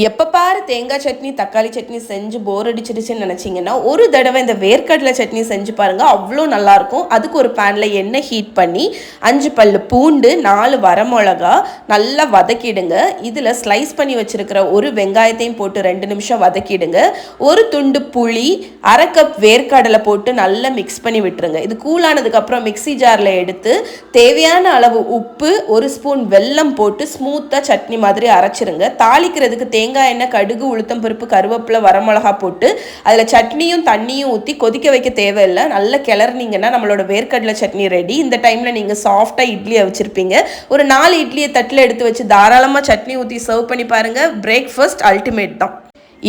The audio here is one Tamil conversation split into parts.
எப்போ பாரு தேங்காய் சட்னி தக்காளி சட்னி செஞ்சு போர் அடிச்சிடுச்சுன்னு நினச்சிங்கன்னா ஒரு தடவை இந்த வேர்க்கடலை சட்னி செஞ்சு பாருங்கள், அவ்வளோ நல்லாயிருக்கும். அதுக்கு ஒரு பேனில் எண்ணெய் ஹீட் பண்ணி 5 பல்லு பூண்டு 4 வரமிளகா நல்லா வதக்கிடுங்க. இதில் ஸ்லைஸ் பண்ணி வச்சுருக்கிற ஒரு வெங்காயத்தையும் போட்டு 2 நிமிஷம் வதக்கிடுங்க. ஒரு துண்டு புளி, 1/2 கப் வேர்க்கடலை போட்டு நல்லா மிக்ஸ் பண்ணி விட்டுருங்க. இது கூலானதுக்கப்புறம் மிக்சி ஜாரில் எடுத்து தேவையான அளவு உப்பு, 1 ஸ்பூன் வெல்லம் போட்டு ஸ்மூத்தாக சட்னி மாதிரி அரைச்சிருங்க. தாளிக்கிறதுக்கு தேங்காய் எண்ணெய், கடுகு, உளுத்தம் பருப்பு, கருவேப்பிலை, வரமிளகா போட்டு அதில் சட்னியும் தண்ணியும் ஊற்றி கொதிக்க வைக்க தேவையில்லை. நல்லா கிளறினீங்கன்னா நம்மளோட வேர்க்கடலை சட்னி ரெடி. இந்த டைமில் நீங்கள் சாஃப்டாக இட்லியை வச்சுருப்பீங்க. ஒரு 4 இட்லியை தட்டில் எடுத்து வச்சு தாராளமாக சட்னி ஊற்றி சர்வ் பண்ணி பாருங்கள். பிரேக்ஃபாஸ்ட் அல்டிமேட் தான்.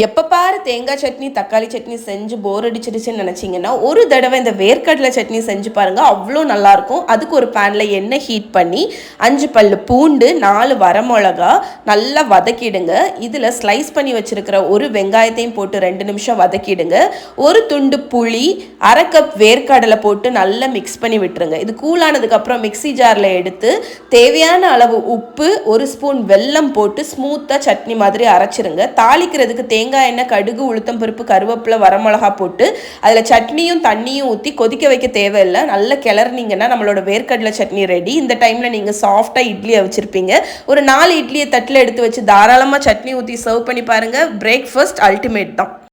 எப்போ பாரு தேங்காய் சட்னி தக்காளி சட்னி செஞ்சு போர் அடிச்சிடுச்சுன்னு நினச்சிங்கன்னா ஒரு தடவை இந்த வேர்க்கடலை சட்னி செஞ்சு பாருங்கள், அவ்வளோ நல்லாயிருக்கும். அதுக்கு ஒரு பேனில் எண்ணெய் ஹீட் பண்ணி 5 பல்லு பூண்டு 4 வரமிளகா நல்லா வதக்கிடுங்க. இதில் ஸ்லைஸ் பண்ணி வச்சுருக்கிற ஒரு வெங்காயத்தையும் போட்டு 2 நிமிஷம் வதக்கிடுங்க. ஒரு துண்டு புளி, 1/2 கப் வேர்க்கடலை போட்டு நல்லா மிக்ஸ் பண்ணி விட்டுருங்க. இது கூலானதுக்கப்புறம் மிக்சி ஜாரில் எடுத்து தேவையான அளவு உப்பு, 1 ஸ்பூன் வெல்லம் போட்டு ஸ்மூத்தாக சட்னி மாதிரி அரைச்சிருங்க. தாளிக்கிறதுக்கு தேங்காய் எண்ணெய், கடுகு, உளுத்தம் பருப்பு, கருவேப்பிலை, வரமிளகா போட்டு அதில் சட்னியும் தண்ணியும் ஊற்றி கொதிக்க வைக்க தேவையில்லை. நல்லா கிளறினீங்கன்னா நம்மளோட வேர்க்கடலை சட்னி ரெடி. இந்த டைமில் நீங்கள் சாஃப்டாக இட்லியை வச்சுருப்பீங்க. ஒரு 4 இட்லியை தட்டில் எடுத்து வச்சு தாராளமாக சட்னி ஊற்றி சர்வ் பண்ணி பாருங்கள். பிரேக்ஃபாஸ்ட் அல்டிமேட் தான்.